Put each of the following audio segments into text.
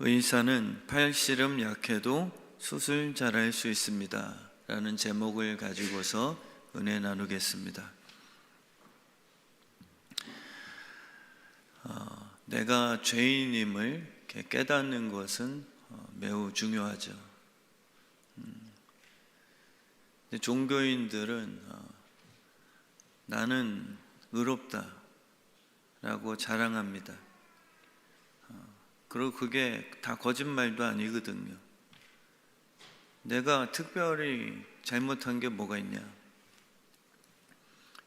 의사는 팔씨름 약해도 수술 잘할 수 있습니다 라는 제목을 가지고서 은혜 나누겠습니다. 내가 죄인임을 깨닫는 것은 매우 중요하죠. 종교인들은 나는 의롭다 라고 자랑합니다. 그리고 그게 다 거짓말도 아니거든요. 내가 특별히 잘못한 게 뭐가 있냐?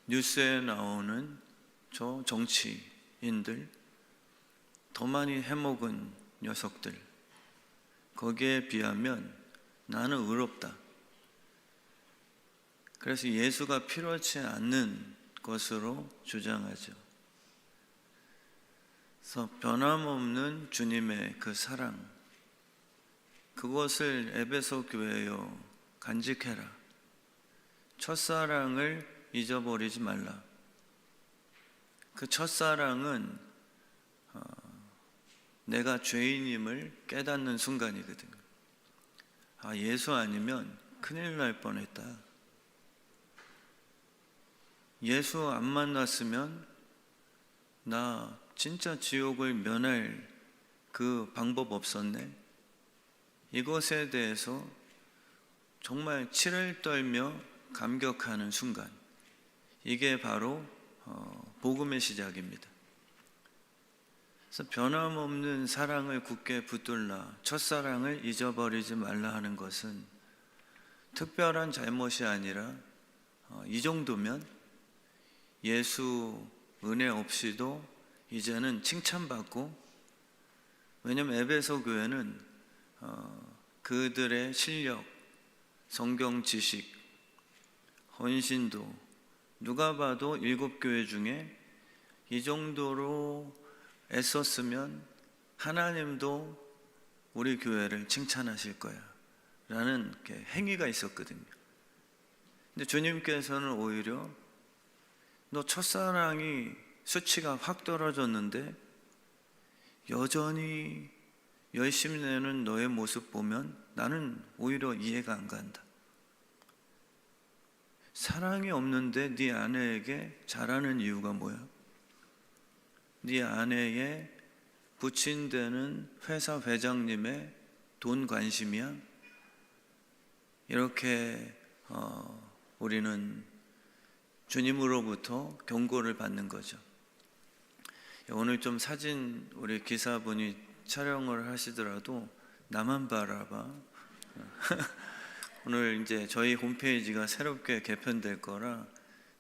뉴스에 나오는 저 정치인들, 더 많이 해먹은 녀석들, 거기에 비하면 나는 의롭다. 그래서 예수가 필요치 않는 것으로 주장하죠. 그래서 변함없는 주님의 그 사랑, 그것을 에베소 교회여 간직해라. 첫사랑을 잊어버리지 말라. 그 첫사랑은 내가 죄인임을 깨닫는 순간이거든요. 예수 아니면 큰일 날 뻔했다. 예수 안 만났으면 나 진짜 지옥을 면할 그 방법 없었네. 이것에 대해서 정말 치를 떨며 감격하는 순간, 이게 바로 복음의 시작입니다. 그래서 변함없는 사랑을 굳게 붙들라, 첫사랑을 잊어버리지 말라 하는 것은 특별한 잘못이 아니라 이 정도면 예수 은혜 없이도 이제는 칭찬받고, 왜냐하면 에베소 교회는 그들의 실력, 성경 지식, 헌신도 누가 봐도 7교회 중에 이 정도로 애썼으면 하나님도 우리 교회를 칭찬하실 거야 라는 행위가 있었거든요. 근데 주님께서는 오히려 너 첫사랑이 수치가 확 떨어졌는데 여전히 열심히 내는 너의 모습 보면 나는 오히려 이해가 안 간다. 사랑이 없는데 네 아내에게 잘하는 이유가 뭐야? 네 아내의 부친되는 회사 회장님의 돈 관심이야? 이렇게 우리는 주님으로부터 경고를 받는 거죠. 오늘 좀 사진 우리 기사분이 촬영을 하시더라도 나만 바라봐. 오늘 이제 저희 홈페이지가 새롭게 개편될 거라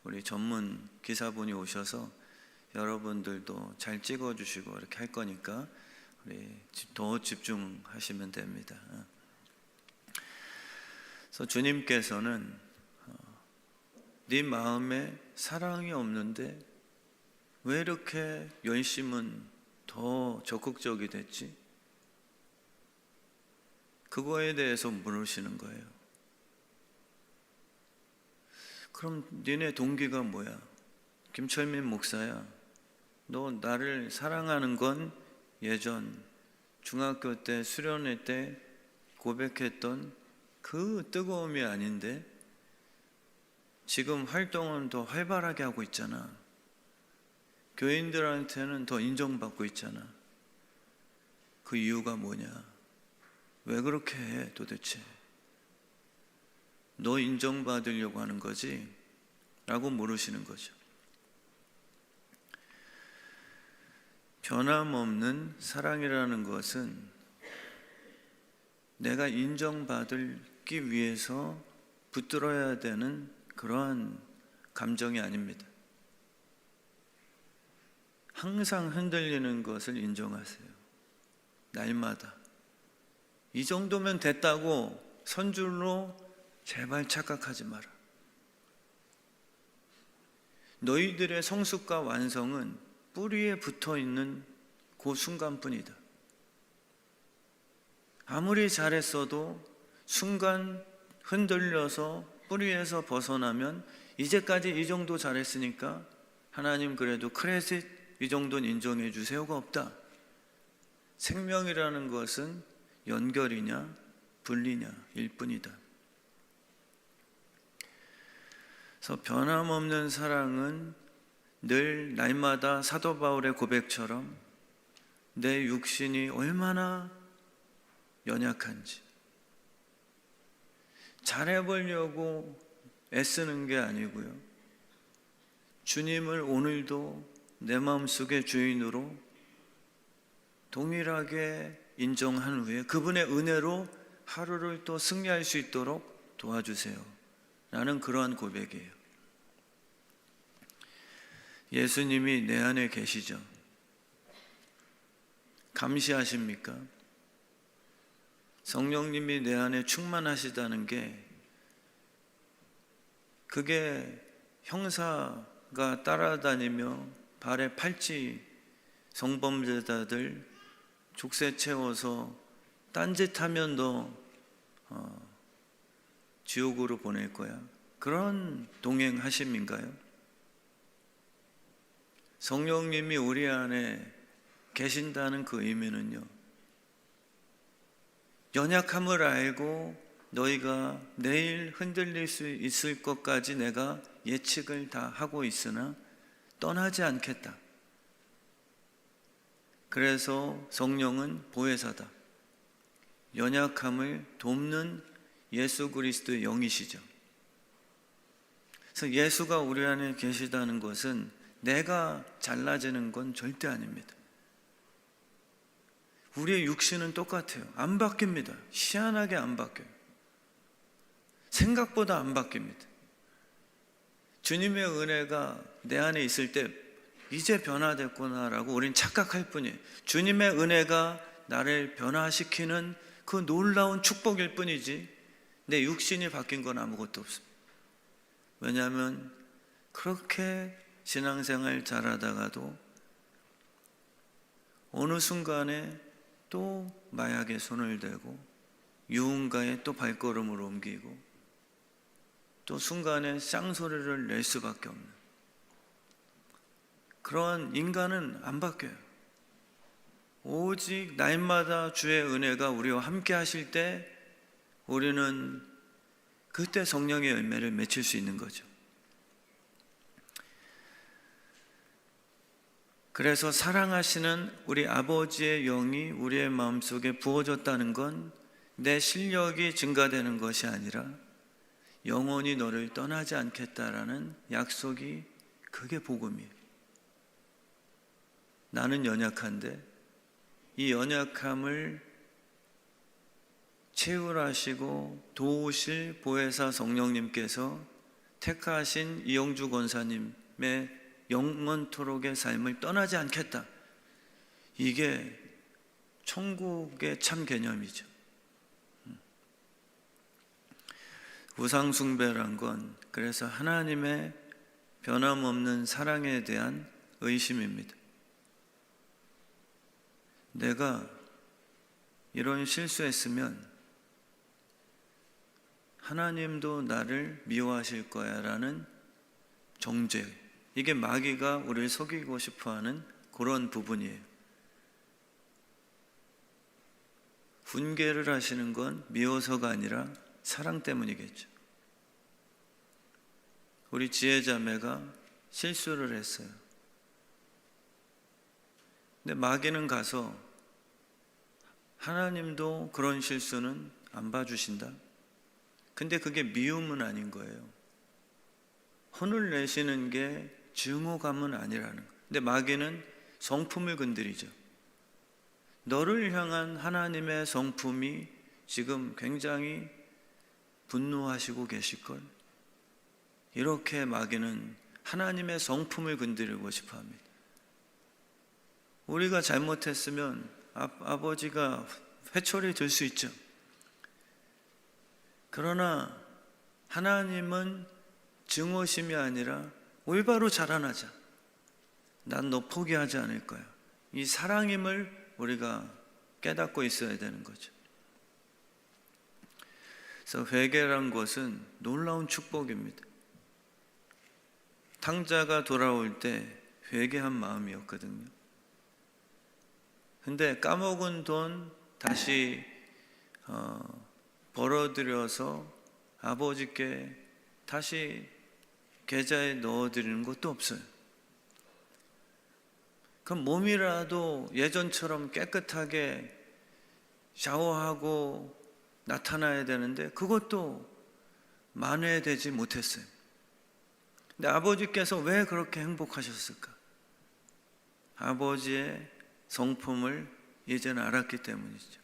우리 전문 기사분이 오셔서 여러분들도 잘 찍어주시고 이렇게 할 거니까 우리 더 집중하시면 됩니다. 그래서 주님께서는 네 마음에 사랑이 없는데 왜 이렇게 열심은 더 적극적이 됐지? 그거에 대해서 물으시는 거예요. 그럼 니네 동기가 뭐야? 김철민 목사야, 너 나를 사랑하는 건 예전 중학교 때 수련회 때 고백했던 그 뜨거움이 아닌데 지금 활동은 더 활발하게 하고 있잖아. 교인들한테는 더 인정받고 있잖아. 그 이유가 뭐냐? 왜 그렇게 해 도대체? 너 인정받으려고 하는 거지? 라고 물으시는 거죠. 변함없는 사랑이라는 것은 내가 인정받기 위해서 붙들어야 되는 그러한 감정이 아닙니다. 항상 흔들리는 것을 인정하세요. 날마다. 이 정도면 됐다고 선줄로 제발 착각하지 마라. 너희들의 성숙과 완성은 뿌리에 붙어있는 그 순간뿐이다. 아무리 잘했어도 순간 흔들려서 뿌리에서 벗어나면 이제까지 이 정도 잘했으니까 하나님 그래도 크레딧 이 정도는 인정해 주세요가 없다. 생명이라는 것은 연결이냐 분리냐일 뿐이다. 그래서 변함없는 사랑은 늘 날마다 사도 바울의 고백처럼 내 육신이 얼마나 연약한지 잘해보려고 애쓰는 게 아니고요, 주님을 오늘도 내 마음속의 주인으로 동일하게 인정한 후에 그분의 은혜로 하루를 또 승리할 수 있도록 도와주세요 라는 그러한 고백이에요. 예수님이 내 안에 계시죠? 감시하십니까? 성령님이 내 안에 충만하시다는 게, 그게 형사가 따라다니며 발에 팔찌 성범죄자들 족쇄 채워서 딴짓하면 너 지옥으로 보낼 거야, 그런 동행하심인가요? 성령님이 우리 안에 계신다는 그 의미는요, 연약함을 알고 너희가 내일 흔들릴 수 있을 것까지 내가 예측을 다 하고 있으나 떠나지 않겠다. 그래서 성령은 보혜사다. 연약함을 돕는 예수 그리스도의 영이시죠. 그래서 예수가 우리 안에 계시다는 것은 내가 잘나지는 건 절대 아닙니다. 우리의 육신은 똑같아요. 안 바뀝니다. 희한하게 안 바뀌어요. 생각보다 안 바뀝니다. 주님의 은혜가 내 안에 있을 때 이제 변화됐구나라고 우린 착각할 뿐이에요. 주님의 은혜가 나를 변화시키는 그 놀라운 축복일 뿐이지 내 육신이 바뀐 건 아무것도 없습니다. 왜냐하면 그렇게 신앙생활 잘하다가도 어느 순간에 또 마약에 손을 대고 유흥가에 또 발걸음을 옮기고 또 순간에 쌍소리를 낼 수밖에 없는 그러한 인간은 안 바뀌어요. 오직 날마다 주의 은혜가 우리와 함께 하실 때 우리는 그때 성령의 열매를 맺힐 수 있는 거죠. 그래서 사랑하시는 우리 아버지의 영이 우리의 마음속에 부어졌다는 건 내 실력이 증가되는 것이 아니라 영원히 너를 떠나지 않겠다라는 약속이, 그게 복음이에요. 나는 연약한데 이 연약함을 채우라 하시고 도우실 보혜사 성령님께서 택하신 이영주 권사님의 영원토록의 삶을 떠나지 않겠다. 이게 천국의 참 개념이죠. 우상숭배란 건 그래서 하나님의 변함없는 사랑에 대한 의심입니다. 내가 이런 실수했으면 하나님도 나를 미워하실 거야 라는 정죄, 이게 마귀가 우리를 속이고 싶어하는 그런 부분이에요. 훈계를 하시는 건 미워서가 아니라 사랑 때문이겠죠. 우리 지혜자매가 실수를 했어요. 근데 마귀는 가서 하나님도 그런 실수는 안 봐주신다. 근데 그게 미움은 아닌 거예요. 혼을 내시는 게 증오감은 아니라는 거예요. 근데 마귀는 성품을 건드리죠. 너를 향한 하나님의 성품이 지금 굉장히 분노하시고 계실걸. 이렇게 마귀는 하나님의 성품을 건드리고 싶어 합니다. 우리가 잘못했으면 아버지가 회초리 들 수 있죠. 그러나 하나님은 증오심이 아니라 올바로 자라나자. 난 너 포기하지 않을 거야. 이 사랑임을 우리가 깨닫고 있어야 되는 거죠. 그래서 회개란 것은 놀라운 축복입니다. 탕자가 돌아올 때 회개한 마음이었거든요. 근데 까먹은 돈 다시 벌어들여서 아버지께 다시 계좌에 넣어드리는 것도 없어요. 그럼 몸이라도 예전처럼 깨끗하게 샤워하고 나타나야 되는데 그것도 만회되지 못했어요. 근데 아버지께서 왜 그렇게 행복하셨을까? 아버지의 성품을 이제는 알았기 때문이죠.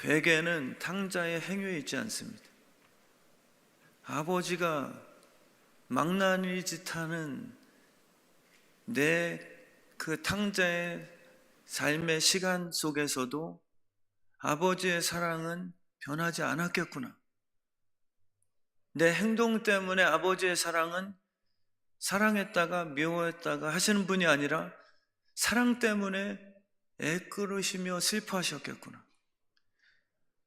회개는 탕자의 행위에 있지 않습니다. 아버지가 망나니 짓하는 내 그 탕자의 삶의 시간 속에서도 아버지의 사랑은 변하지 않았겠구나. 내 행동 때문에 아버지의 사랑은 사랑했다가 미워했다가 하시는 분이 아니라 사랑 때문에 애끓으시며 슬퍼하셨겠구나.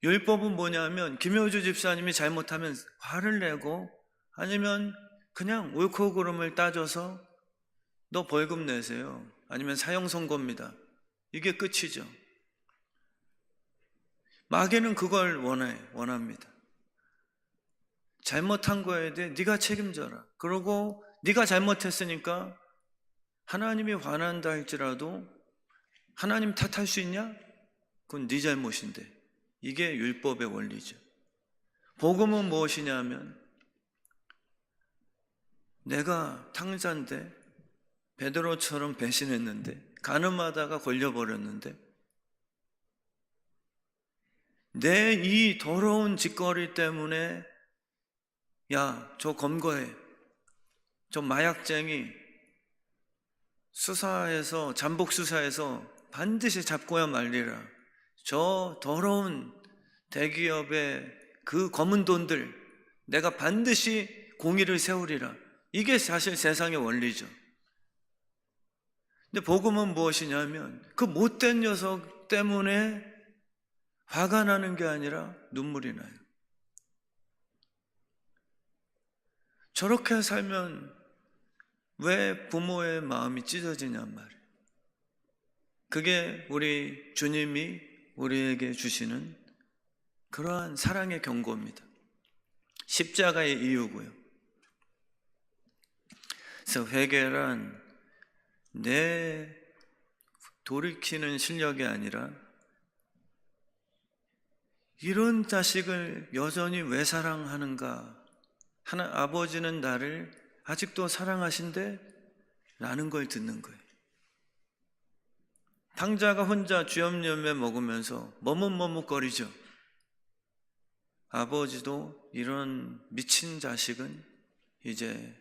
율법은 뭐냐면 김효주 집사님이 잘못하면 화를 내고 아니면 그냥 옳고 그름을 따져서 너 벌금 내세요. 아니면 사형 선고입니다. 이게 끝이죠. 마귀는 그걸 원합니다. 잘못한 거에 대해 네가 책임져라. 그러고 네가 잘못했으니까 하나님이 화난다 할지라도 하나님 탓할 수 있냐? 그건 네 잘못인데. 이게 율법의 원리죠. 복음은 무엇이냐면 내가 탕자인데 베드로처럼 배신했는데 간음하다가 걸려버렸는데 내 이 더러운 짓거리 때문에 야, 저 검거해. 저 마약쟁이 수사해서 잠복 수사해서 반드시 잡고야 말리라. 저 더러운 대기업의 그 검은 돈들 내가 반드시 공의를 세우리라. 이게 사실 세상의 원리죠. 근데 복음은 무엇이냐면 그 못된 녀석 때문에 화가 나는 게 아니라 눈물이 나요. 저렇게 살면 왜 부모의 마음이 찢어지냔 말이에요. 그게 우리 주님이 우리에게 주시는 그러한 사랑의 경고입니다. 십자가의 이유고요. 그래서 회개란 내 돌이키는 실력이 아니라 이런 자식을 여전히 왜 사랑하는가? 아버지는 나를 아직도 사랑하신데? 라는 걸 듣는 거예요. 탕자가 혼자 쥐염염에 먹으면서 머뭇머뭇거리죠. 아버지도 이런 미친 자식은 이제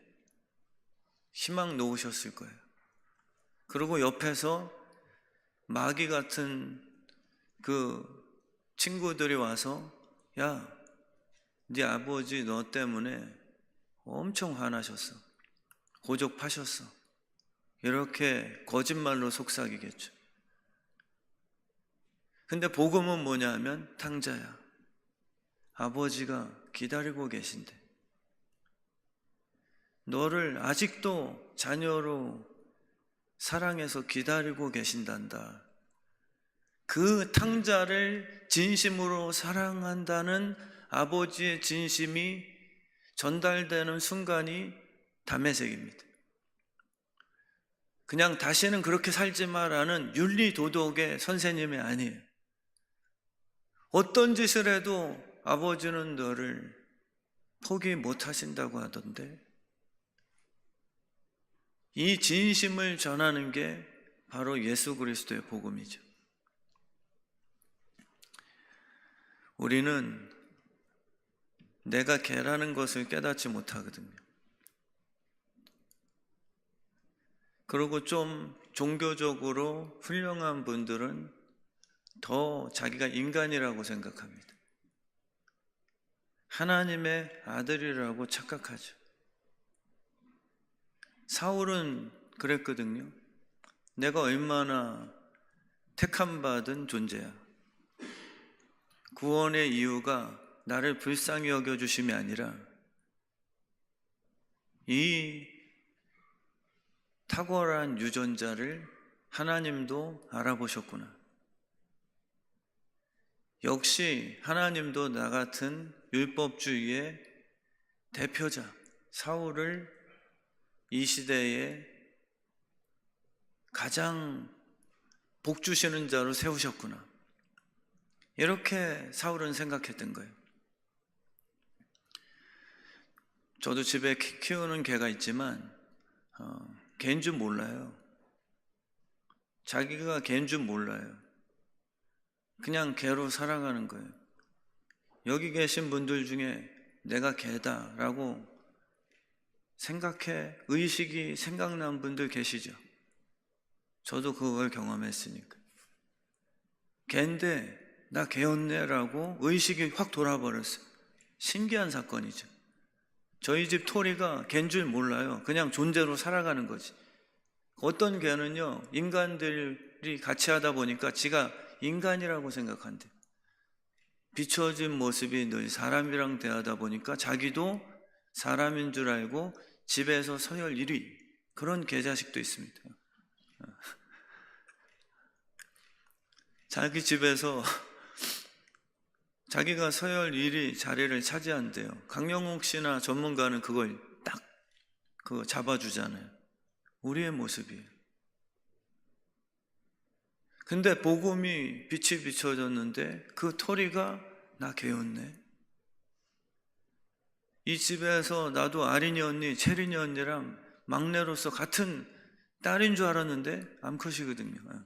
희망 놓으셨을 거예요. 그리고 옆에서 마귀 같은 그 친구들이 와서 야, 네 아버지 너 때문에 엄청 화나셨어. 고적 파셨어. 이렇게 거짓말로 속삭이겠죠. 근데 복음은 뭐냐면 탕자야. 아버지가 기다리고 계신데 너를 아직도 자녀로 사랑해서 기다리고 계신단다. 그 탕자를 진심으로 사랑한다는 아버지의 진심이 전달되는 순간이 담회색입니다. 그냥 다시는 그렇게 살지 마라는 윤리도덕의 선생님이 아니에요. 어떤 짓을 해도 아버지는 너를 포기 못 하신다고 하던데 이 진심을 전하는 게 바로 예수 그리스도의 복음이죠. 우리는 내가 개라는 것을 깨닫지 못하거든요. 그리고 좀 종교적으로 훌륭한 분들은 더 자기가 인간이라고 생각합니다. 하나님의 아들이라고 착각하죠. 사울은 그랬거든요. 내가 얼마나 택함받은 존재야. 구원의 이유가 나를 불쌍히 여겨주심이 아니라 이 탁월한 유전자를 하나님도 알아보셨구나. 역시 하나님도 나 같은 율법주의의 대표자 사울을 이 시대에 가장 복 주시는 자로 세우셨구나. 이렇게 사울은 생각했던 거예요. 저도 집에 키우는 개가 있지만 개인 줄 몰라요. 자기가 개인 줄 몰라요. 그냥 개로 살아가는 거예요. 여기 계신 분들 중에 내가 개다라고 의식이 생각난 분들 계시죠? 저도 그걸 경험했으니까. 개인데 나 개였네라고 의식이 확 돌아버렸어요. 신기한 사건이죠. 저희 집 토리가 개인 줄 몰라요. 그냥 존재로 살아가는 거지. 어떤 개는요, 인간들이 같이 하다 보니까 지가 인간이라고 생각한대. 비춰진 모습이 늘 사람이랑 대하다 보니까 자기도 사람인 줄 알고 집에서 서열 1위, 그런 개자식도 있습니다. 자기 집에서 자기가 서열 1위 자리를 차지한대요. 강영욱 씨나 전문가는 그걸 딱 잡아주잖아요. 우리의 모습이에요. 근데 복음이 빛이 비춰졌는데 그 토리가 나 개였네. 이 집에서 나도 아린이 언니, 채린이 언니랑 막내로서 같은 딸인 줄 알았는데 암컷이거든요.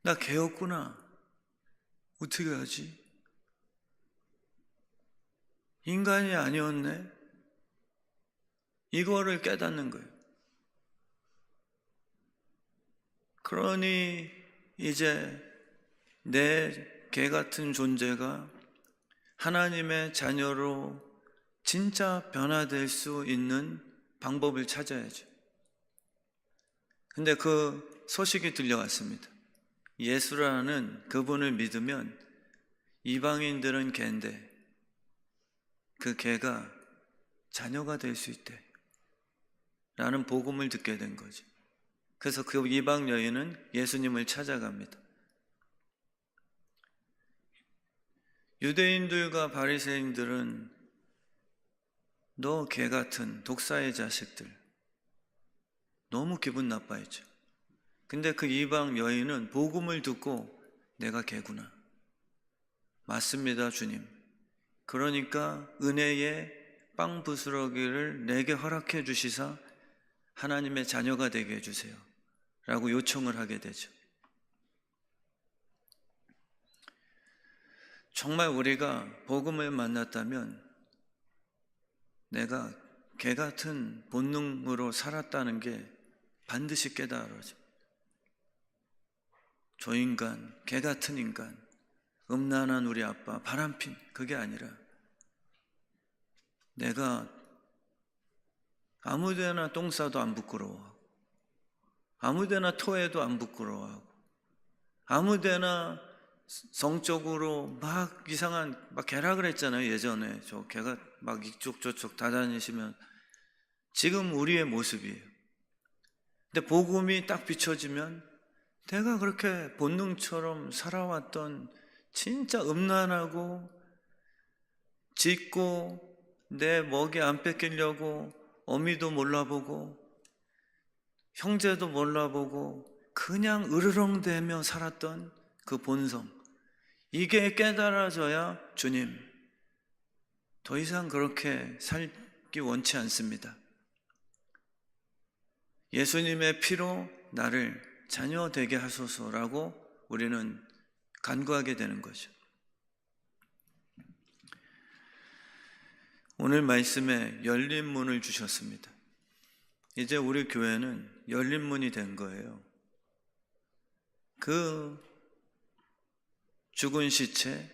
나 개였구나. 어떻게 하지? 인간이 아니었네. 이거를 깨닫는 거예요. 그러니 이제 내 개 같은 존재가 하나님의 자녀로 진짜 변화될 수 있는 방법을 찾아야죠. 근데 그 소식이 들려왔습니다. 예수라는 그분을 믿으면 이방인들은 개인데 그 개가 자녀가 될 수 있대 라는 복음을 듣게 된 거죠. 그래서 그 이방 여인은 예수님을 찾아갑니다. 유대인들과 바리새인들은 너 개 같은 독사의 자식들, 너무 기분 나빠했죠. 근데 그 이방 여인은 복음을 듣고 내가 개구나. 맞습니다, 주님. 그러니까 은혜의 빵 부스러기를 내게 허락해 주시사 하나님의 자녀가 되게 해주세요 라고 요청을 하게 되죠. 정말 우리가 복음을 만났다면 내가 개 같은 본능으로 살았다는 게 반드시 깨달아져. 저 인간, 개 같은 인간, 음란한 우리 아빠, 바람핀, 그게 아니라 내가 아무데나 똥 싸도 안 부끄러워하고 아무데나 토해도 안 부끄러워하고 아무데나 성적으로 막 이상한 막 개라 그랬잖아요. 예전에 저 개가 막 이쪽 저쪽 다 다니시면 지금 우리의 모습이에요. 근데 복음이 딱 비춰지면 내가 그렇게 본능처럼 살아왔던 진짜 음란하고 짖고 내 먹이 안 뺏기려고 어미도 몰라보고 형제도 몰라보고 그냥 으르렁대며 살았던 그 본성, 이게 깨달아져야 주님, 더 이상 그렇게 살기 원치 않습니다. 예수님의 피로 나를 자녀 되게 하소서라고 우리는 간구하게 되는 거죠. 오늘 말씀에 열린 문을 주셨습니다. 이제 우리 교회는 열린 문이 된 거예요. 그 죽은 시체,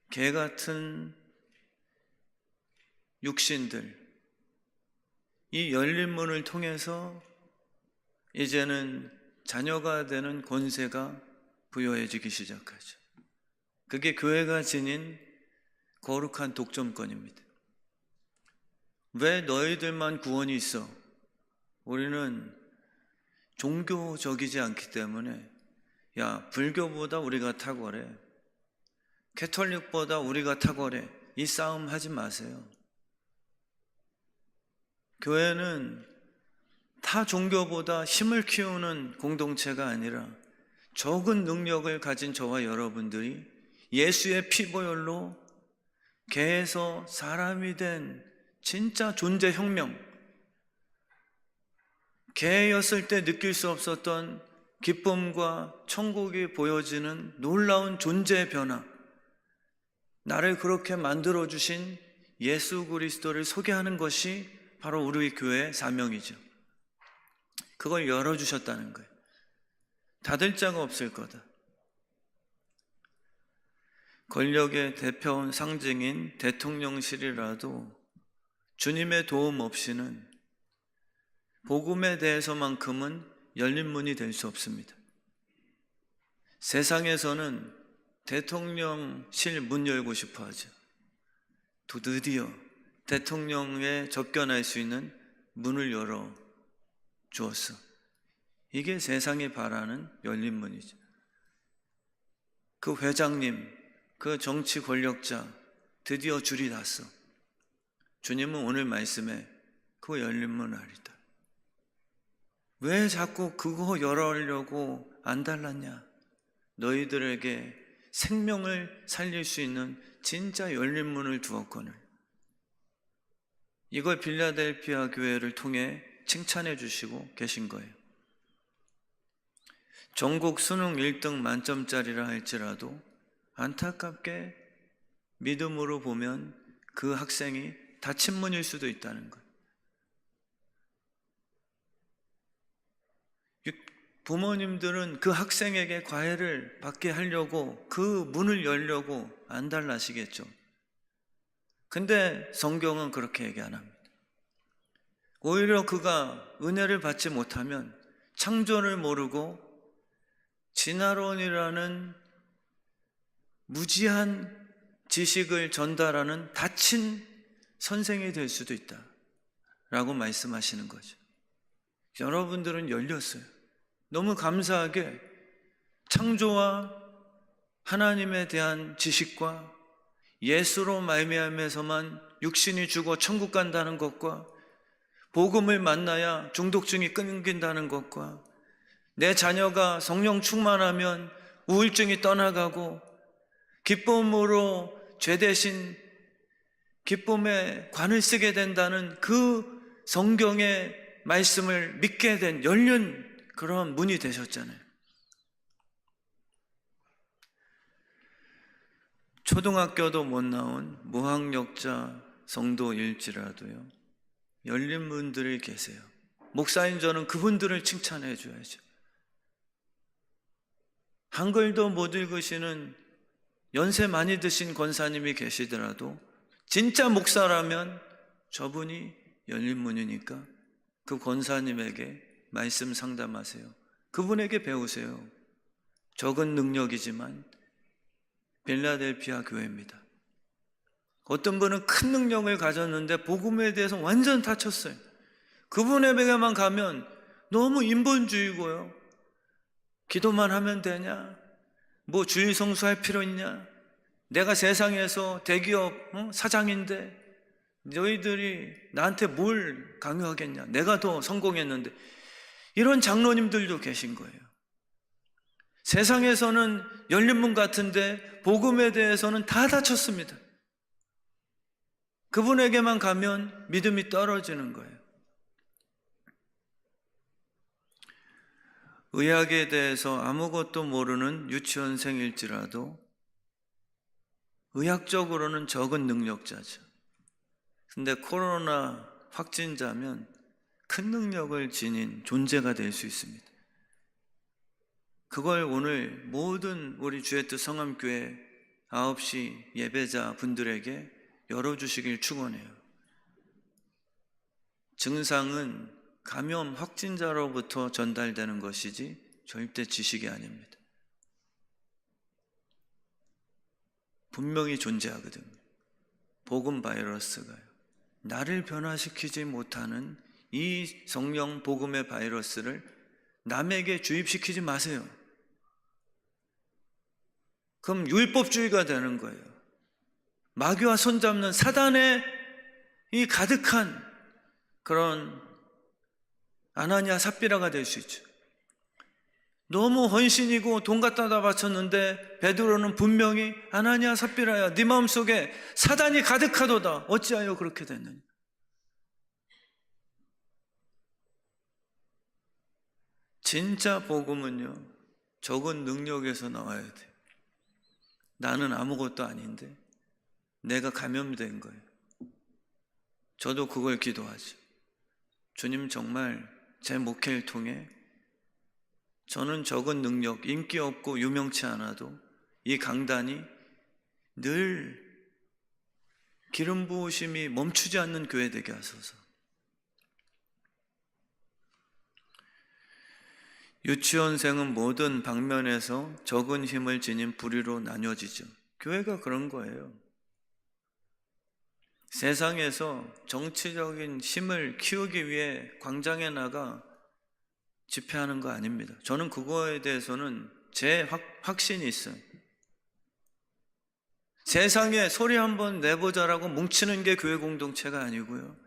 개 같은 육신들, 이 열린 문을 통해서 이제는 자녀가 되는 권세가 부여해지기 시작하죠. 그게 교회가 지닌 거룩한 독점권입니다. 왜 너희들만 구원이 있어? 우리는 종교적이지 않기 때문에 야, 불교보다 우리가 탁월해, 캐톨릭보다 우리가 탁월해, 이 싸움 하지 마세요. 교회는 타 종교보다 힘을 키우는 공동체가 아니라 적은 능력을 가진 저와 여러분들이 예수의 피보혈로 개에서 사람이 된 진짜 존재 혁명, 개였을 때 느낄 수 없었던 기쁨과 천국이 보여지는 놀라운 존재의 변화, 나를 그렇게 만들어주신 예수 그리스도를 소개하는 것이 바로 우리 교회의 사명이죠. 그걸 열어주셨다는 거예요. 닫을 자가 없을 거다. 권력의 대표원 상징인 대통령실이라도 주님의 도움 없이는 복음에 대해서만큼은 열린 문이 될 수 없습니다. 세상에서는 대통령실 문 열고 싶어 하죠. 드디어 대통령에 접견할 수 있는 문을 열어 주었어. 이게 세상이 바라는 열린 문이죠. 그 회장님, 그 정치 권력자 드디어 줄이 닿았어. 주님은 오늘 말씀에 그거 열린 문 아니다. 왜 자꾸 그거 열으려고 안 달랐냐? 너희들에게 생명을 살릴 수 있는 진짜 열린 문을 두었거늘. 이걸 빌라델피아 교회를 통해 칭찬해 주시고 계신 거예요. 전국 수능 1등 만점짜리라 할지라도 안타깝게 믿음으로 보면 그 학생이 닫힌 문일 수도 있다는 거예요. 부모님들은 그 학생에게 과외를 받게 하려고 그 문을 열려고 안달나시겠죠. 근데 성경은 그렇게 얘기 안 합니다. 오히려 그가 은혜를 받지 못하면 창조를 모르고 진화론이라는 무지한 지식을 전달하는 닫힌 선생이 될 수도 있다 라고 말씀하시는 거죠. 여러분들은 열렸어요. 너무 감사하게 창조와 하나님에 대한 지식과 예수로 말미암아서만 육신이 죽어 천국 간다는 것과 복음을 만나야 중독증이 끊긴다는 것과 내 자녀가 성령 충만하면 우울증이 떠나가고 기쁨으로 죄 대신 기쁨의 관을 쓰게 된다는 그 성경의 말씀을 믿게 된 열린 그런 문이 되셨잖아요. 초등학교도 못 나온 무학력자 성도일지라도요, 열린 분들이 계세요. 목사인 저는 그분들을 칭찬해 줘야죠. 한글도 못 읽으시는 연세 많이 드신 권사님이 계시더라도 진짜 목사라면 저분이 열린 문이니까 그 권사님에게 말씀 상담하세요. 그분에게 배우세요. 적은 능력이지만 빌라델피아 교회입니다. 어떤 분은 큰 능력을 가졌는데 복음에 대해서 완전 다쳤어요. 그분에게만 가면 너무 인본주의고요. 기도만 하면 되냐? 뭐 주일 성수할 필요 있냐? 내가 세상에서 대기업 사장인데 너희들이 나한테 뭘 강요하겠냐? 내가 더 성공했는데. 이런 장로님들도 계신 거예요. 세상에서는 열린 문 같은데 복음에 대해서는 다 닫혔습니다. 그분에게만 가면 믿음이 떨어지는 거예요. 의학에 대해서 아무것도 모르는 유치원생일지라도 의학적으로는 적은 능력자죠. 근데 코로나 확진자면 큰 능력을 지닌 존재가 될 수 있습니다. 그걸 오늘 모든 우리 주의 뜻 성암교회 9시 예배자 분들에게 열어주시길 축원해요. 증상은 감염 확진자로부터 전달되는 것이지 절대 지식이 아닙니다. 분명히 존재하거든요. 복음 바이러스가요. 나를 변화시키지 못하는 이 성령 복음의 바이러스를 남에게 주입시키지 마세요. 그럼 율법주의가 되는 거예요. 마귀와 손잡는 사단의 이 가득한 그런 아나니아 삽비라가 될 수 있죠. 너무 헌신이고 돈 갖다 다 바쳤는데 베드로는 분명히 아나니아 삽비라야, 네 마음속에 사단이 가득하도다. 어찌하여 그렇게 됐느냐. 진짜 복음은요, 적은 능력에서 나와야 돼요. 나는 아무것도 아닌데 내가 감염된 거예요. 저도 그걸 기도하죠. 주님, 정말 제 목회를 통해 저는 적은 능력, 인기 없고 유명치 않아도 이 강단이 늘 기름 부으심이 멈추지 않는 교회 되게 하소서. 유치원생은 모든 방면에서 적은 힘을 지닌 부류로 나뉘어지죠. 교회가 그런 거예요. 세상에서 정치적인 힘을 키우기 위해 광장에 나가 집회하는 거 아닙니다. 저는 그거에 대해서는 제 확신이 있어요. 세상에 소리 한번 내보자라고 뭉치는 게 교회 공동체가 아니고요.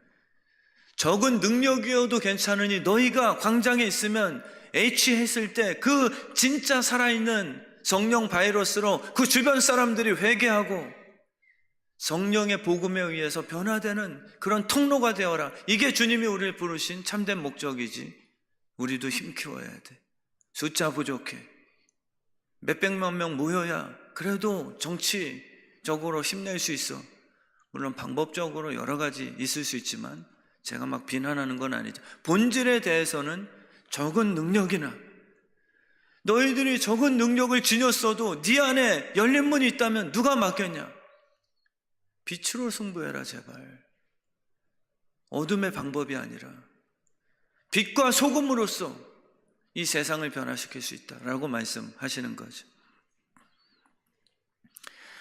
적은 능력이어도 괜찮으니 너희가 광장에 있으면 H 했을 때 그 진짜 살아있는 성령 바이러스로 그 주변 사람들이 회개하고 성령의 복음에 의해서 변화되는 그런 통로가 되어라. 이게 주님이 우리를 부르신 참된 목적이지. 우리도 힘 키워야 돼. 숫자 부족해. 몇백만 명 모여야 그래도 정치적으로 힘낼 수 있어. 물론 방법적으로 여러 가지 있을 수 있지만 제가 막 비난하는 건 아니죠. 본질에 대해서는 적은 능력이나, 너희들이 적은 능력을 지녔어도 네 안에 열린 문이 있다면 누가 막겠냐. 빛으로 승부해라 제발. 어둠의 방법이 아니라 빛과 소금으로써 이 세상을 변화시킬 수 있다라고 말씀하시는 거죠.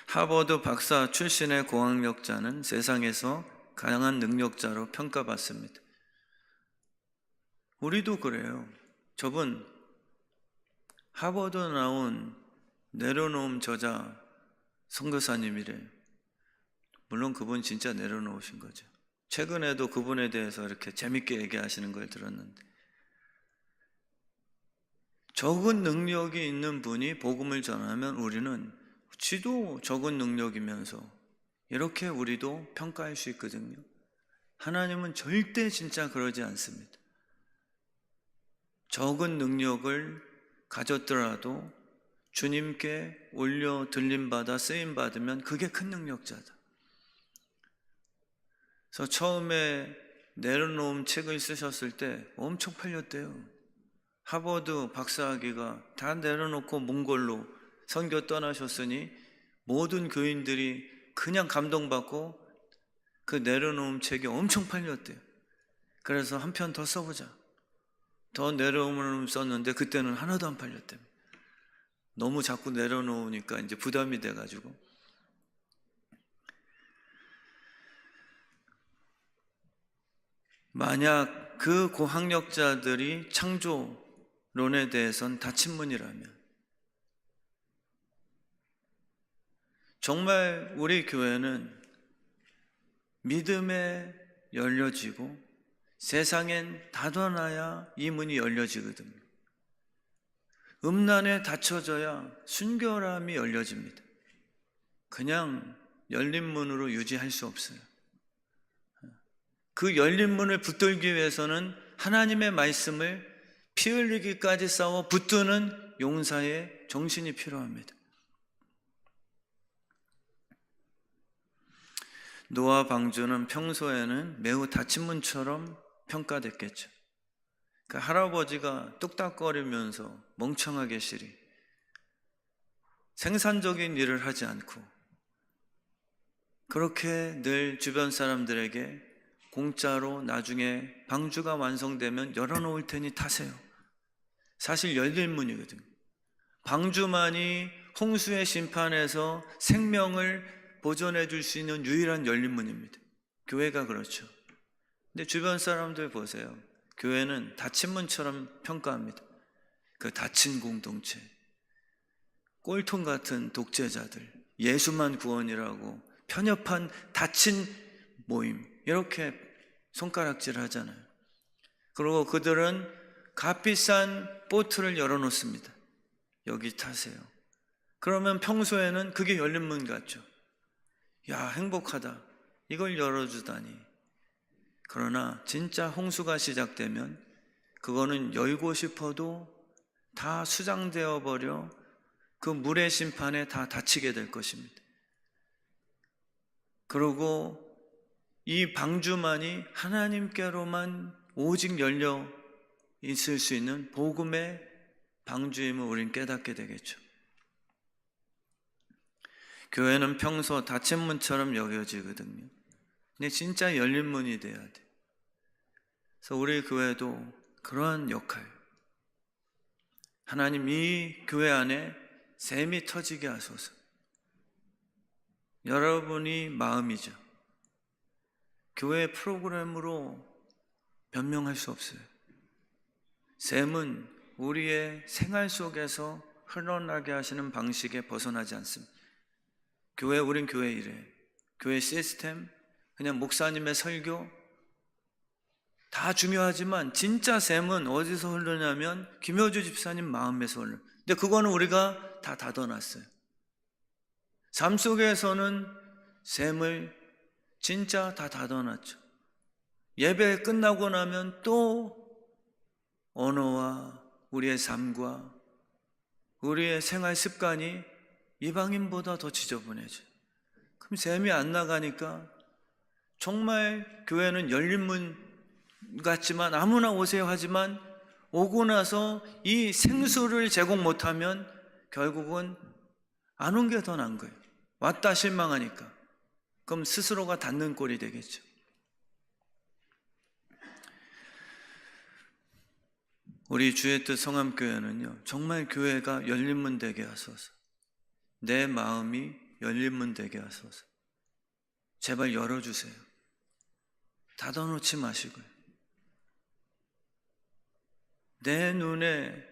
하버드 박사 출신의 고학력자는 세상에서 강한 능력자로 평가받습니다. 우리도 그래요. 저분 하버드 나온 내려놓음 저자 선교사님이래. 물론 그분 진짜 내려놓으신 거죠. 최근에도 그분에 대해서 이렇게 재밌게 얘기하시는 걸 들었는데, 적은 능력이 있는 분이 복음을 전하면 우리는 지도 적은 능력이면서 이렇게 우리도 평가할 수 있거든요. 하나님은 절대 진짜 그러지 않습니다. 적은 능력을 가졌더라도 주님께 올려 들림받아 쓰임받으면 그게 큰 능력자다. 그래서 처음에 내려놓음 책을 쓰셨을 때 엄청 팔렸대요. 하버드 박사학위가 다 내려놓고 몽골로 선교 떠나셨으니 모든 교인들이 그냥 감동받고 그 내려놓음 책이 엄청 팔렸대요. 그래서 한 편 더 써보자. 더 내려놓음 썼는데 그때는 하나도 안 팔렸대요. 너무 자꾸 내려놓으니까 이제 부담이 돼가지고. 만약 그 고학력자들이 창조론에 대해선 다 친문이라면, 정말 우리 교회는 믿음에 열려지고 세상엔 닫아놔야 이 문이 열려지거든요. 음란에 닫혀져야 순결함이 열려집니다. 그냥 열린 문으로 유지할 수 없어요. 그 열린 문을 붙들기 위해서는 하나님의 말씀을 피 흘리기까지 싸워 붙드는 용사의 정신이 필요합니다. 노아 방주는 평소에는 매우 닫힌 문처럼 평가됐겠죠. 그 할아버지가 뚝딱거리면서 멍청하게 시리 생산적인 일을 하지 않고 그렇게 늘 주변 사람들에게 공짜로 나중에 방주가 완성되면 열어놓을 테니 타세요. 사실 열린 문이거든요. 방주만이 홍수의 심판에서 생명을 보존해 줄 수 있는 유일한 열린 문입니다. 교회가 그렇죠. 근데 주변 사람들 보세요. 교회는 닫힌 문처럼 평가합니다. 그 닫힌 공동체, 꼴통 같은 독재자들, 예수만 구원이라고 편협한 닫힌 모임, 이렇게 손가락질 하잖아요. 그리고 그들은 값비싼 보트를 열어놓습니다. 여기 타세요. 그러면 평소에는 그게 열린 문 같죠. 야, 행복하다. 이걸 열어주다니. 그러나 진짜 홍수가 시작되면 그거는 열고 싶어도 다 수장되어 버려 그 물의 심판에 다 닫히게 될 것입니다. 그리고 이 방주만이 하나님께로만 오직 열려 있을 수 있는 복음의 방주임을 우린 깨닫게 되겠죠. 교회는 평소 닫힌 문처럼 여겨지거든요. 근데 진짜 열린 문이 돼야 돼. 그래서 우리 교회도 그러한 역할, 하나님 이 교회 안에 샘이 터지게 하소서. 여러분이 마음이죠. 교회 프로그램으로 변명할 수 없어요. 샘은 우리의 생활 속에서 흘러나게 하시는 방식에 벗어나지 않습니다. 우린 교회 이래. 교회 시스템, 그냥 목사님의 설교 다 중요하지만 진짜 샘은 어디서 흐르냐면 김효주 집사님 마음에서 흘러. 근데 그거는 우리가 다 닫아놨어요. 삶 속에서는 샘을 진짜 다 닫아놨죠. 예배 끝나고 나면 또 언어와 우리의 삶과 우리의 생활 습관이 이방인보다 더 지저분해져요. 그럼 샘이 안 나가니까 정말 교회는 열린 문 같지만 아무나 오세요 하지만 오고 나서 이 생수를 제공 못하면 결국은 안 온 게 더 나은 거예요. 왔다 실망하니까. 그럼 스스로가 닫는 꼴이 되겠죠. 우리 주의 뜻 성함교회는요, 정말 교회가 열린 문 되게 하소서. 내 마음이 열린 문 되게 하소서. 제발 열어주세요. 닫아놓지 마시고요. 내 눈에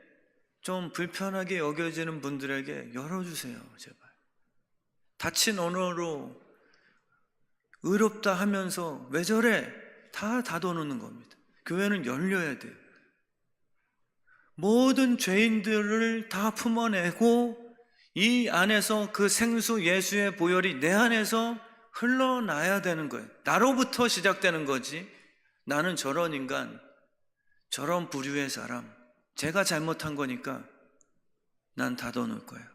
좀 불편하게 여겨지는 분들에게 열어주세요. 제발. 닫힌 언어로 의롭다 하면서 왜 저래? 다 닫아놓는 겁니다. 교회는 열려야 돼요. 모든 죄인들을 다 품어내고 이 안에서 그 생수 예수의 보혈이 내 안에서 흘러나야 되는 거예요. 나로부터 시작되는 거지. 나는 저런 인간, 저런 부류의 사람, 제가 잘못한 거니까 난 닫아놓을 거예요.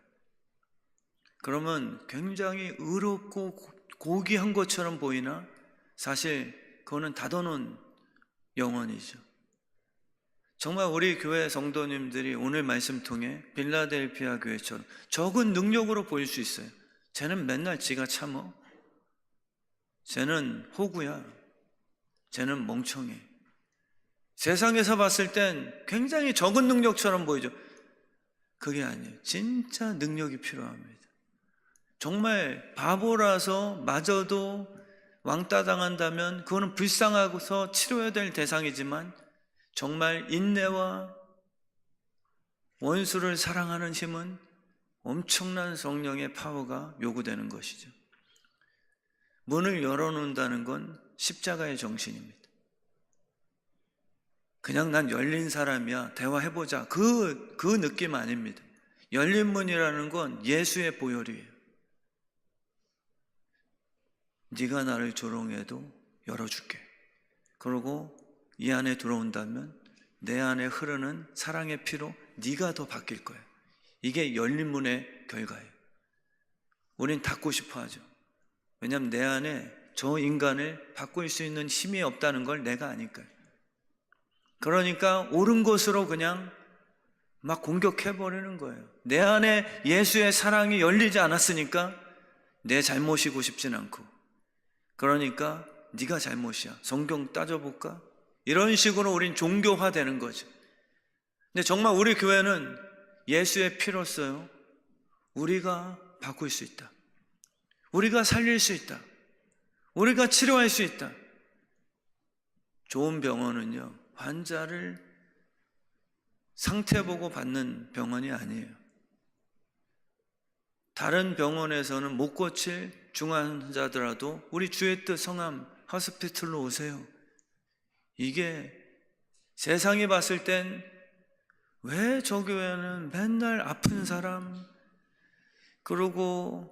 그러면 굉장히 의롭고 고귀한 것처럼 보이나 사실 그거는 닫아놓은 영혼이죠. 정말 우리 교회 성도님들이 오늘 말씀 통해 빌라델피아 교회처럼 적은 능력으로 보일 수 있어요. 쟤는 맨날 지가 참어. 쟤는 호구야. 쟤는 멍청해. 세상에서 봤을 땐 굉장히 적은 능력처럼 보이죠. 그게 아니에요. 진짜 능력이 필요합니다. 정말 바보라서 마저도 왕따 당한다면 그거는 불쌍하고서 치료해야 될 대상이지만 정말 인내와 원수를 사랑하는 힘은 엄청난 성령의 파워가 요구되는 것이죠. 문을 열어놓는다는 건 십자가의 정신입니다. 그냥 난 열린 사람이야, 대화해보자, 그 느낌 아닙니다. 열린 문이라는 건 예수의 보혈이에요. 네가 나를 조롱해도 열어줄게. 그리고 이 안에 들어온다면 내 안에 흐르는 사랑의 피로 네가 더 바뀔 거야. 이게 열린 문의 결과예요. 우린 닫고 싶어 하죠. 왜냐하면 내 안에 저 인간을 바꿀 수 있는 힘이 없다는 걸 내가 아니까요. 그러니까 옳은 것으로 그냥 막 공격해버리는 거예요. 내 안에 예수의 사랑이 열리지 않았으니까 내 잘못이고 싶진 않고, 그러니까 네가 잘못이야. 성경 따져볼까? 이런 식으로 우린 종교화되는 거죠. 근데 정말 우리 교회는 예수의 피로써요, 우리가 바꿀 수 있다. 우리가 살릴 수 있다. 우리가 치료할 수 있다. 좋은 병원은요, 환자를 상태 보고 받는 병원이 아니에요. 다른 병원에서는 못 고칠 중환 환자더라도 우리 주의 뜻 성함 하스피틀로 오세요. 이게 세상이 봤을 땐 왜 저 교회는 맨날 아픈 사람, 그리고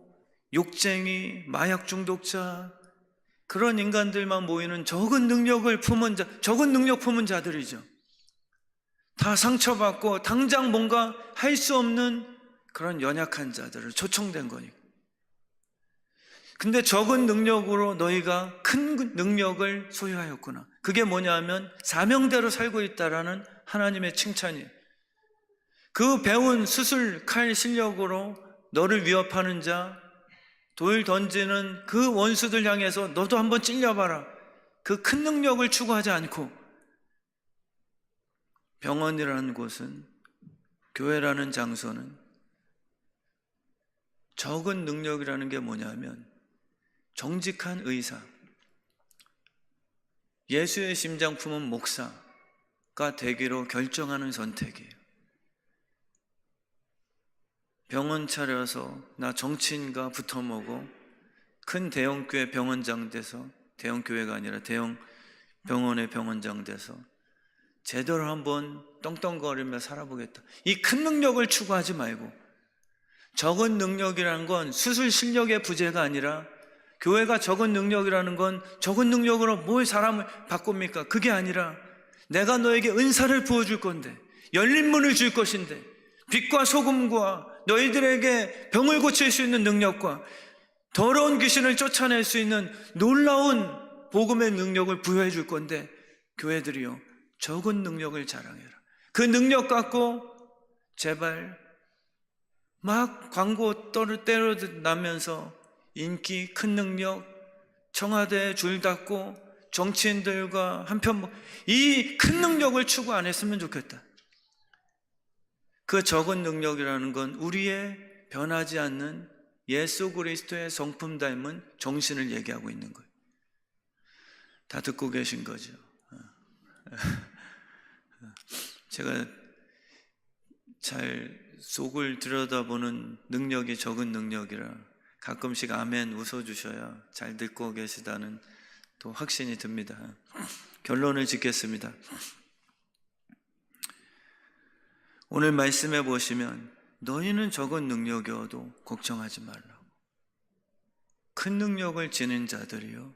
욕쟁이, 마약 중독자, 그런 인간들만 모이는 적은 능력 품은 자들이죠. 다 상처받고 당장 뭔가 할 수 없는 그런 연약한 자들을 초청된 거니까. 근데 적은 능력으로 너희가 큰 능력을 소유하였구나. 그게 뭐냐면 사명대로 살고 있다라는 하나님의 칭찬이에요. 그 배운 수술 칼 실력으로 너를 위협하는 자, 돌 던지는 그 원수들 향해서 너도 한번 찔려봐라. 그 큰 능력을 추구하지 않고, 병원이라는 곳은, 교회라는 장소는 적은 능력이라는 게 뭐냐면 정직한 의사, 예수의 심장 품은 목사가 되기로 결정하는 선택이에요. 병원 차려서 나 정치인과 붙어먹어 큰 대형교회 병원장 돼서, 대형교회가 아니라 대형 병원의 병원장 돼서 제대로 한번 떵떵거리며 살아보겠다. 이 큰 능력을 추구하지 말고, 적은 능력이라는 건 수술 실력의 부재가 아니라, 교회가 적은 능력이라는 건 적은 능력으로 뭘 사람을 바꿉니까? 그게 아니라 내가 너에게 은사를 부어줄 건데, 열린 문을 줄 것인데, 빛과 소금과 너희들에게 병을 고칠 수 있는 능력과 더러운 귀신을 쫓아낼 수 있는 놀라운 복음의 능력을 부여해 줄 건데, 교회들이요, 적은 능력을 자랑해라. 그 능력 갖고 제발 막 광고 때려나면서 인기, 큰 능력, 청와대에 줄 닫고 정치인들과 한편 이 큰 능력을 추구 안 했으면 좋겠다. 그 적은 능력이라는 건 우리의 변하지 않는 예수 그리스도의 성품 닮은 정신을 얘기하고 있는 거예요. 다 듣고 계신 거죠. 제가 잘 속을 들여다보는 능력이 적은 능력이라 가끔씩 아멘 웃어주셔야 잘 듣고 계시다는 또 확신이 듭니다. 결론을 짓겠습니다. 오늘 말씀해 보시면 너희는 적은 능력이어도 걱정하지 말라고. 큰 능력을 지닌 자들이요,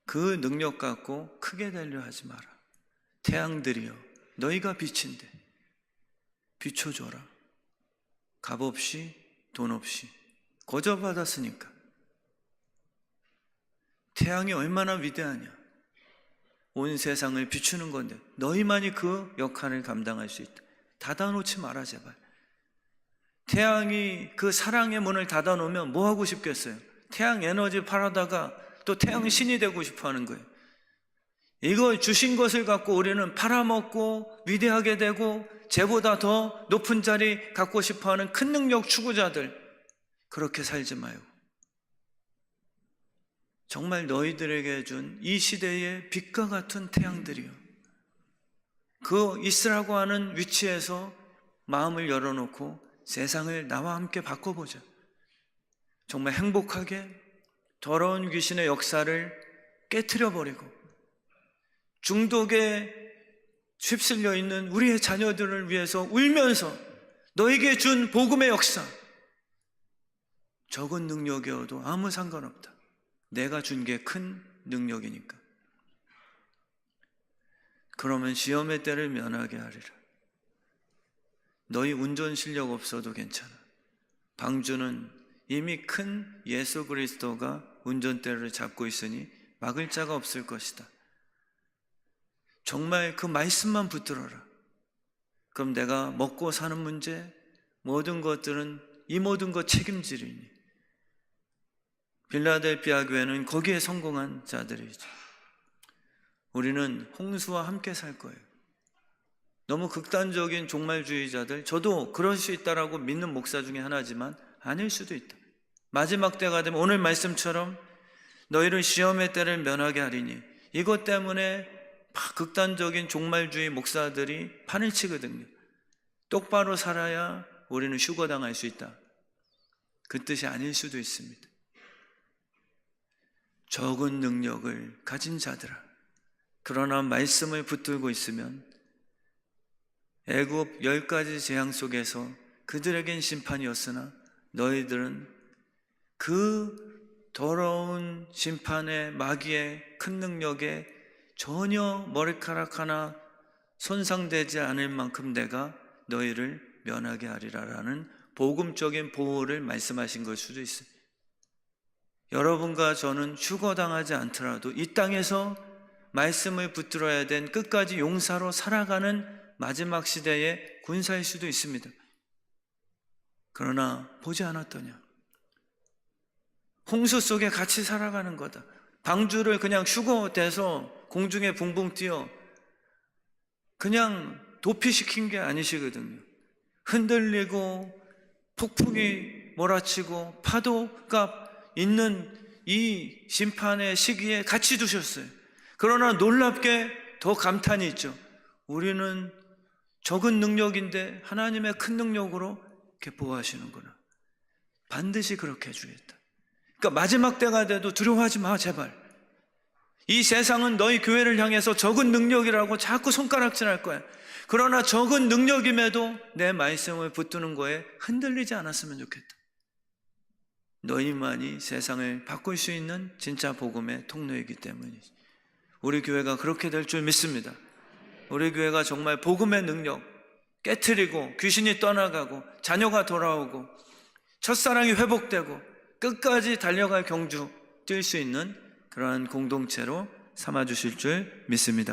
그 능력 갖고 크게 되려 하지 마라. 태양들이요, 너희가 빛인데 비춰줘라. 값없이 돈 없이 거저받았으니까. 태양이 얼마나 위대하냐. 온 세상을 비추는 건데 너희만이 그 역할을 감당할 수 있다. 닫아놓지 마라 제발. 태양이 그 사랑의 문을 닫아놓으면 뭐 하고 싶겠어요? 태양 에너지 팔아다가 또 태양 신이 되고 싶어 하는 거예요. 이거 주신 것을 갖고 우리는 팔아먹고 위대하게 되고 쟤보다 더 높은 자리 갖고 싶어 하는 큰 능력 추구자들, 그렇게 살지 마요. 정말 너희들에게 준 이 시대의 빛과 같은 태양들이요, 그 있으라고 하는 위치에서 마음을 열어놓고 세상을 나와 함께 바꿔보자. 정말 행복하게 더러운 귀신의 역사를 깨트려버리고 중독에 휩쓸려 있는 우리의 자녀들을 위해서 울면서 너에게 준 복음의 역사, 적은 능력이어도 아무 상관없다. 내가 준 게 큰 능력이니까. 그러면 시험의 때를 면하게 하리라. 너희 운전 실력 없어도 괜찮아. 방주는 이미 큰 예수 그리스도가 운전대를 잡고 있으니 막을 자가 없을 것이다. 정말 그 말씀만 붙들어라. 그럼 내가 먹고 사는 문제, 모든 것들은 이 모든 것 책임지리니. 빌라델피아 교회는 거기에 성공한 자들이죠. 우리는 홍수와 함께 살 거예요. 너무 극단적인 종말주의자들, 저도 그럴 수 있다라고 믿는 목사 중에 하나지만 아닐 수도 있다. 마지막 때가 되면 오늘 말씀처럼 너희를 시험의 때를 면하게 하리니, 이것 때문에 극단적인 종말주의 목사들이 판을 치거든요. 똑바로 살아야 우리는 휴거당할 수 있다. 그 뜻이 아닐 수도 있습니다. 적은 능력을 가진 자들아, 그러나 말씀을 붙들고 있으면 애굽 10가지 재앙 속에서 그들에겐 심판이었으나 너희들은 그 더러운 심판의 마귀의 큰 능력에 전혀 머리카락 하나 손상되지 않을 만큼 내가 너희를 면하게 하리라라는 복음적인 보호를 말씀하신 걸 수도 있어요. 여러분과 저는 휴거당하지 않더라도 이 땅에서 말씀을 붙들어야 된 끝까지 용사로 살아가는 마지막 시대의 군사일 수도 있습니다. 그러나 보지 않았더냐? 홍수 속에 같이 살아가는 거다. 방주를 그냥 휴거돼서 공중에 붕붕 뛰어 그냥 도피시킨 게 아니시거든요. 흔들리고 폭풍이 몰아치고 파도가 있는 이 심판의 시기에 같이 두셨어요. 그러나 놀랍게 더 감탄이 있죠. 우리는 적은 능력인데 하나님의 큰 능력으로 이렇게 보호하시는구나. 반드시 그렇게 해주겠다. 그러니까 마지막 때가 돼도 두려워하지 마, 제발. 이 세상은 너희 교회를 향해서 적은 능력이라고 자꾸 손가락질할 거야. 그러나 적은 능력임에도 내 말씀을 붙드는 거에 흔들리지 않았으면 좋겠다. 너희만이 세상을 바꿀 수 있는 진짜 복음의 통로이기 때문이지. 우리 교회가 그렇게 될 줄 믿습니다. 우리 교회가 정말 복음의 능력 깨트리고 귀신이 떠나가고 자녀가 돌아오고 첫사랑이 회복되고 끝까지 달려갈 경주 뛸 수 있는 그러한 공동체로 삼아주실 줄 믿습니다.